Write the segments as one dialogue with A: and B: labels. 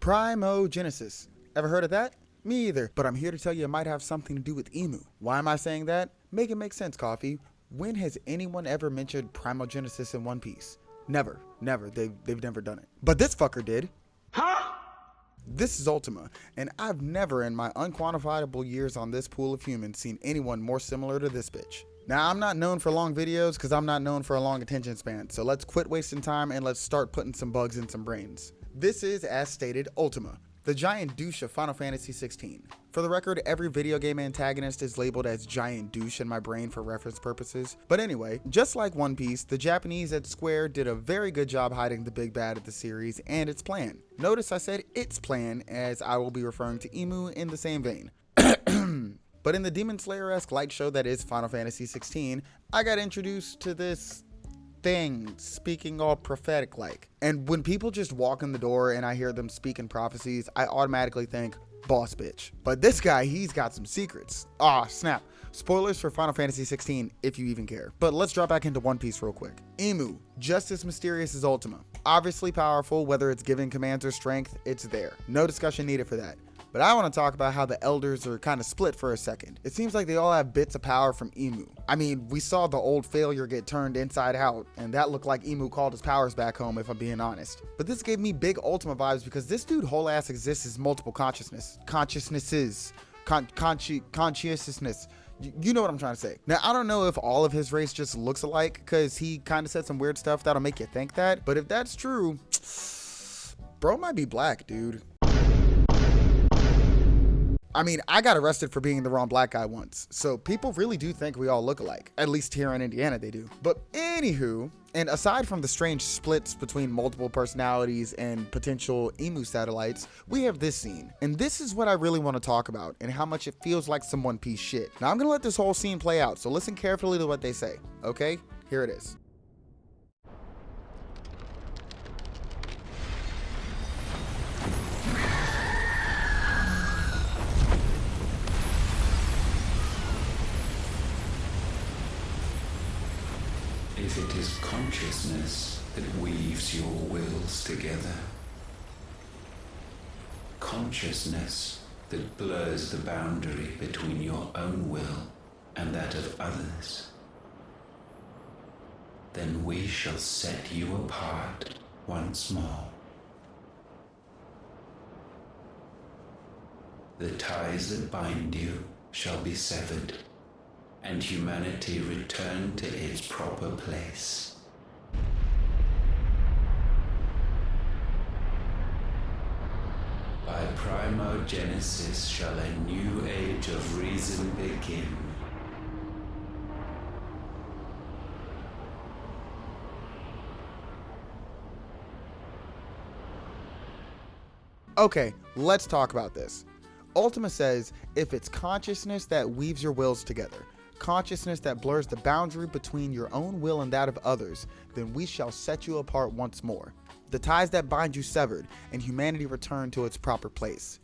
A: Primogenesis. Ever heard of that? Me either, but I'm here to tell you it might have something to do with emu. Why am I saying that? Make it make sense, Coffee. When has anyone ever mentioned Primogenesis in One Piece? Never. They've never done it. But this fucker did. Huh? This is Ultima, and I've never in my unquantifiable years on this pool of humans seen anyone more similar to this bitch. Now, I'm not known for long videos because I'm not known for a long attention span, so let's quit wasting time and let's start putting some bugs in some brains. This is, as stated, Ultima, the giant douche of Final Fantasy 16. For the record, every video game antagonist is labeled as giant douche in my brain for reference purposes. But anyway, just like One Piece, the Japanese at Square did a very good job hiding the big bad of the series and its plan. Notice I said its plan, as I will be referring to Emu in the same vein. But in the Demon Slayer-esque light show that is Final Fantasy 16, I got introduced to this thing speaking all prophetic like. And when people just walk in the door and I hear them speak in prophecies, I automatically think, boss bitch. But this guy, he's got some secrets. Ah, snap. Spoilers for Final Fantasy 16 if you even care. But let's drop back into One Piece real quick. Emu, just as mysterious as Ultima. Obviously powerful, whether it's giving commands or strength, it's there. No discussion needed for that. But I want to talk about how the elders are kind of split for a second. It seems like they all have bits of power from Emu. I mean, we saw the old failure get turned inside out, and that looked like Emu called his powers back home, if I'm being honest. But this gave me big Ultima vibes because this dude whole ass exists as multiple consciousnesses. Consciousness. You know what I'm trying to say. Now, I don't know if all of his race just looks alike, because he kind of said some weird stuff that'll make you think that. But if that's true, bro might be black, dude. I mean, I got arrested for being the wrong black guy once, so people really do think we all look alike. At least here in Indiana they do. But anywho, and aside from the strange splits between multiple personalities and potential Emu satellites, we have this scene. And this is what I really want to talk about, and how much it feels like some One Piece shit. Now I'm gonna let this whole scene play out, so listen carefully to what they say, okay? Here it is.
B: If it is consciousness that weaves your wills together, consciousness that blurs the boundary between your own will and that of others, then we shall set you apart once more. The ties that bind you shall be severed, and humanity return to its proper place. By Primogenesis shall a new age of reason begin.
A: Okay, let's talk about this. Ultima says, if it's consciousness that weaves your wills together, consciousness that blurs the boundary between your own will and that of others, then we shall set you apart once more. The ties that bind you severed, and humanity return to its proper place.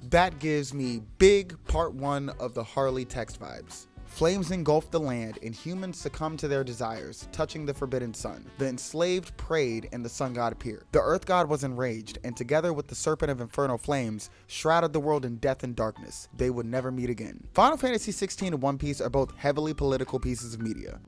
A: That gives me big part 1 of the Harley text vibes. Flames engulfed the land, and humans succumbed to their desires, touching the forbidden sun. The enslaved prayed, and the sun god appeared. The earth god was enraged, and together with the serpent of infernal flames, shrouded the world in death and darkness. They would never meet again. Final Fantasy 16 and One Piece are both heavily political pieces of media.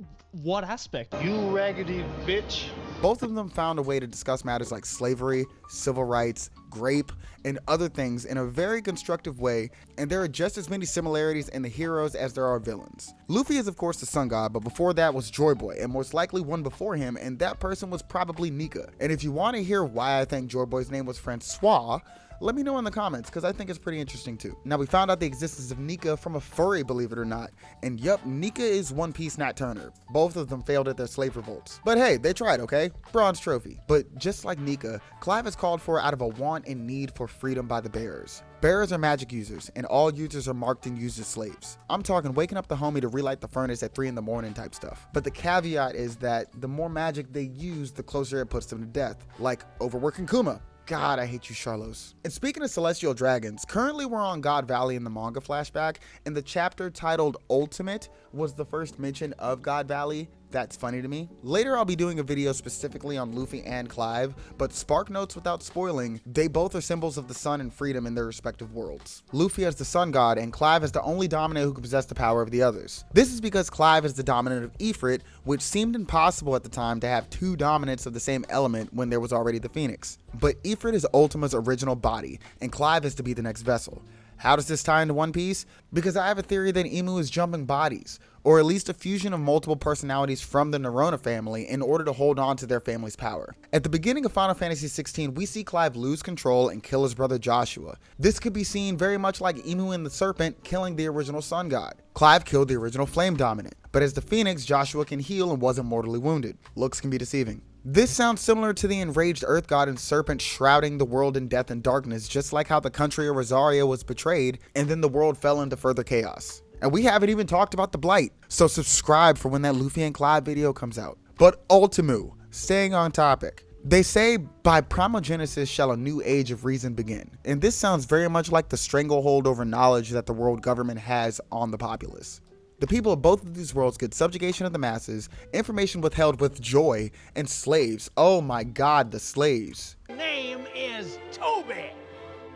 C: What aspect?
D: You raggedy bitch.
A: Both of them found a way to discuss matters like slavery, civil rights, grape, and other things in a very constructive way, and there are just as many similarities in the heroes as there are villains. Luffy is of course the sun god, but before that was Joy Boy, and most likely one before him, and that person was probably Nika. And if you want to hear why I think Joy Boy's name was Francois, let me know in the comments, because I think it's pretty interesting too. Now, we found out the existence of Nika from a furry, believe it or not. And yup, Nika is One Piece Nat Turner. Both of them failed at their slave revolts. But hey, they tried, okay? Bronze trophy. But just like Nika, Clive is called for out of a want and need for freedom by the bearers. Bearers are magic users, and all users are marked and used as slaves. I'm talking waking up the homie to relight the furnace at 3 in the morning type stuff. But the caveat is that the more magic they use, the closer it puts them to death. Like overworking Kuma. God, I hate you, Charlos. And speaking of celestial dragons, currently we're on God Valley in the manga flashback, and the chapter titled Ultimate was the first mention of God Valley. That's funny to me. Later I'll be doing a video specifically on Luffy and Clive, but Spark notes without spoiling, they both are symbols of the sun and freedom in their respective worlds. Luffy as the sun god and Clive as the only dominant who can possess the power of the others. This is because Clive is the dominant of Ifrit, which seemed impossible at the time to have two dominants of the same element when there was already the Phoenix. But Ifrit is Ultima's original body, and Clive is to be the next vessel. How does this tie into One Piece? Because I have a theory that Imu is jumping bodies, or at least a fusion of multiple personalities from the Nerona family in order to hold on to their family's power. At the beginning of Final Fantasy XVI, we see Clive lose control and kill his brother Joshua. This could be seen very much like Imu and the Serpent killing the original Sun God. Clive killed the original Flame Dominant, but as the Phoenix, Joshua can heal and wasn't mortally wounded. Looks can be deceiving. This sounds similar to the enraged Earth God and Serpent shrouding the world in death and darkness, just like how the country of Rosario was betrayed and then the world fell into further chaos. And we haven't even talked about the Blight, so subscribe for when that Luffy and Clive video comes out. But Ultima, staying on topic. They say, by primogenesis shall a new age of reason begin. And this sounds very much like the stranglehold over knowledge that the world government has on the populace. The people of both of these worlds get subjugation of the masses, information withheld with joy, and slaves. Oh my god, the slaves.
C: Name is Toby.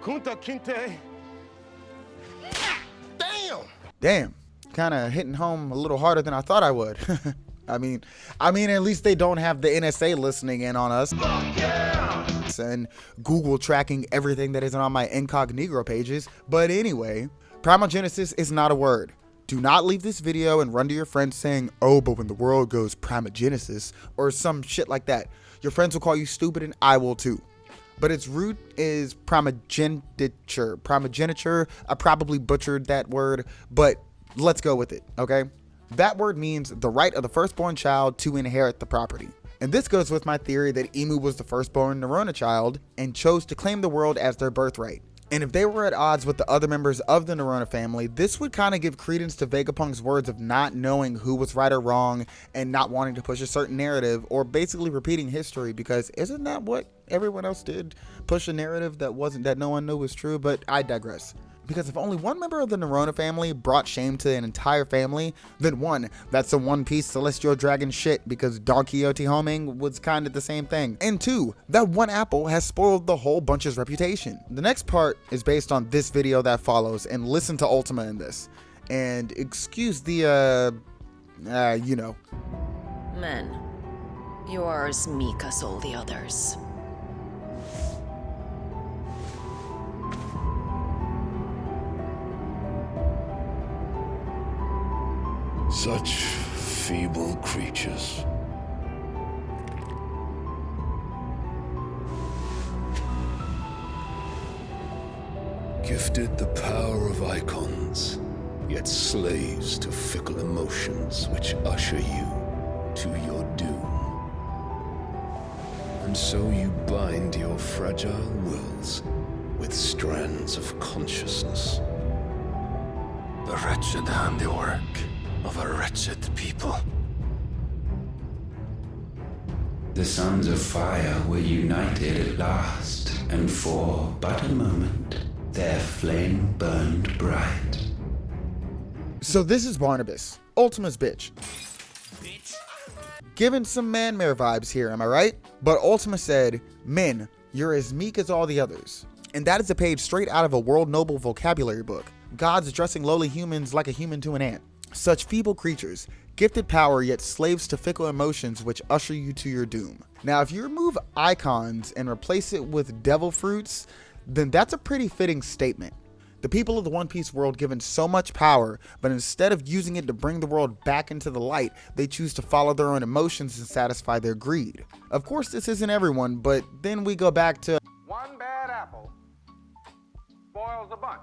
C: Kunta Kinte. Damn.
A: Damn, kind of hitting home a little harder than I thought I would. I mean, at least they don't have the NSA listening in on us. Fuck yeah! And Google tracking everything that isn't on my incognito pages. But anyway, primogenesis is not a word. Do not leave this video and run to your friends saying, oh, but when the world goes primogenesis or some shit like that. Your friends will call you stupid and I will too. But its root is primogeniture. Primogeniture, I probably butchered that word, but let's go with it, okay? That word means the right of the firstborn child to inherit the property. And this goes with my theory that Imu was the firstborn Nerona child and chose to claim the world as their birthright. And if they were at odds with the other members of the Nerona family, this would kind of give credence to Vegapunk's words of not knowing who was right or wrong and not wanting to push a certain narrative, or basically repeating history, because isn't that what everyone else did? Push a narrative that no one knew was true. But I digress. Because if only one member of the Nerona family brought shame to an entire family, then one, that's a One Piece Celestial Dragon shit, because Don Quixote homing was kind of the same thing. And two, that one apple has spoiled the whole bunch's reputation. The next part is based on this video that follows, and listen to Ultima in this. And excuse the, you know.
E: Men, you are as meek as all the others.
F: Such feeble creatures. Gifted the power of icons, yet slaves to fickle emotions which usher you to your doom. And so you bind your fragile wills with strands of consciousness. The wretched handiwork of a wretched people.
B: The sons of fire were united at last, and for but a moment, their flame burned bright.
A: So this is Barnabas, Ultima's bitch. Giving some man-mare vibes here, am I right? But Ultima said, men, you're as meek as all the others. And that is a page straight out of a World Noble vocabulary book. Gods addressing lowly humans like a human to an ant. Such feeble creatures, gifted power yet slaves to fickle emotions which usher you to your doom. Now if you remove icons and replace it with devil fruits, then that's a pretty fitting statement. The people of the One Piece world given so much power, but instead of using it to bring the world back into the light, they choose to follow their own emotions and satisfy their greed. Of course this isn't everyone, but then we go back to
G: one bad apple spoils a bunch.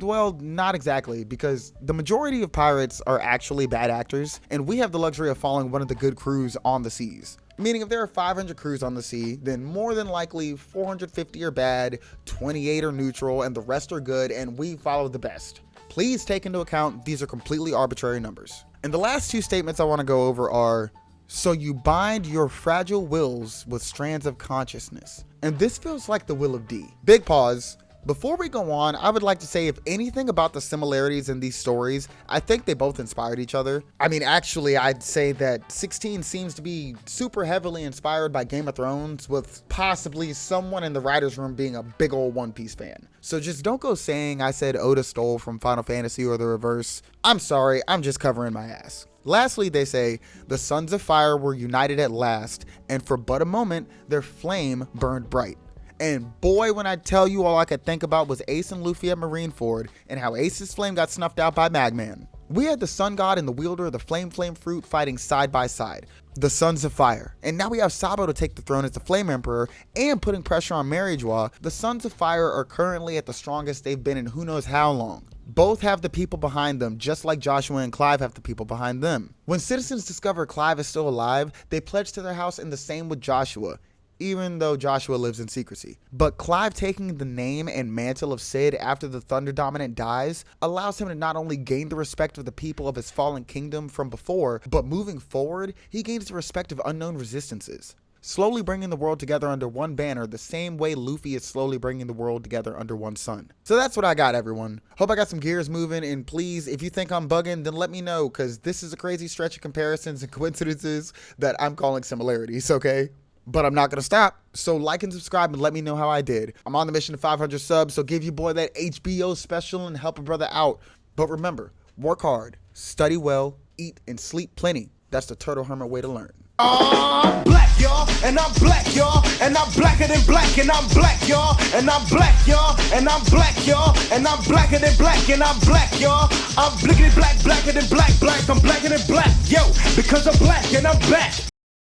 A: Well, not exactly, because the majority of pirates are actually bad actors, and we have the luxury of following one of the good crews on the seas. Meaning if there are 500 crews on the sea, then more than likely 450 are bad, 28 are neutral, and the rest are good, and we follow the best. Please take into account these are completely arbitrary numbers. And the last two statements I want to go over are, so you bind your fragile wills with strands of consciousness. And this feels like the will of D. Big pause. Before we go on, I would like to say if anything about the similarities in these stories, I think they both inspired each other. I mean, actually, I'd say that 16 seems to be super heavily inspired by Game of Thrones, with possibly someone in the writer's room being a big old One Piece fan. So just don't go saying I said Oda stole from Final Fantasy or the reverse. I'm sorry, I'm just covering my ass. Lastly, they say, the Sons of Fire were united at last, and for but a moment, their flame burned bright. And boy, when I tell you, all I could think about was Ace and Luffy at Marineford and how Ace's flame got snuffed out by Magman. We had the Sun God and the wielder of the Flame Fruit fighting side by side, the Sons of Fire. And now we have Sabo to take the throne as the Flame Emperor and putting pressure on Marijois. The Sons of Fire are currently at the strongest they've been in who knows how long. Both have the people behind them, just like Joshua and Clive have the people behind them. When citizens discover Clive is still alive, they pledge to their house, and the same with Joshua, even though Joshua lives in secrecy. But Clive taking the name and mantle of Cid after the Thunder Dominant dies allows him to not only gain the respect of the people of his fallen kingdom from before, but moving forward, he gains the respect of unknown resistances, slowly bringing the world together under one banner the same way Luffy is slowly bringing the world together under one sun. So that's what I got, everyone. Hope I got some gears moving, and please, if you think I'm bugging, then let me know, because this is a crazy stretch of comparisons and coincidences that I'm calling similarities, okay? But I'm not going to stop. So like and subscribe and let me know how I did. I'm on the mission to 500 subs, so give your boy that HBO special and help a brother out. But remember, work hard, study well, eat and sleep plenty. That's the Turtle Hermit way to learn.
C: I'm black, y'all, and I'm black, y'all, and I'm blacker than black, and I'm black, y'all, and I'm black, y'all, and I'm black, y'all, and I'm blacker than black, and I'm black, y'all. I'm blickety black, blacker than black, black, I'm blacker than black, yo, because I'm black and I'm back.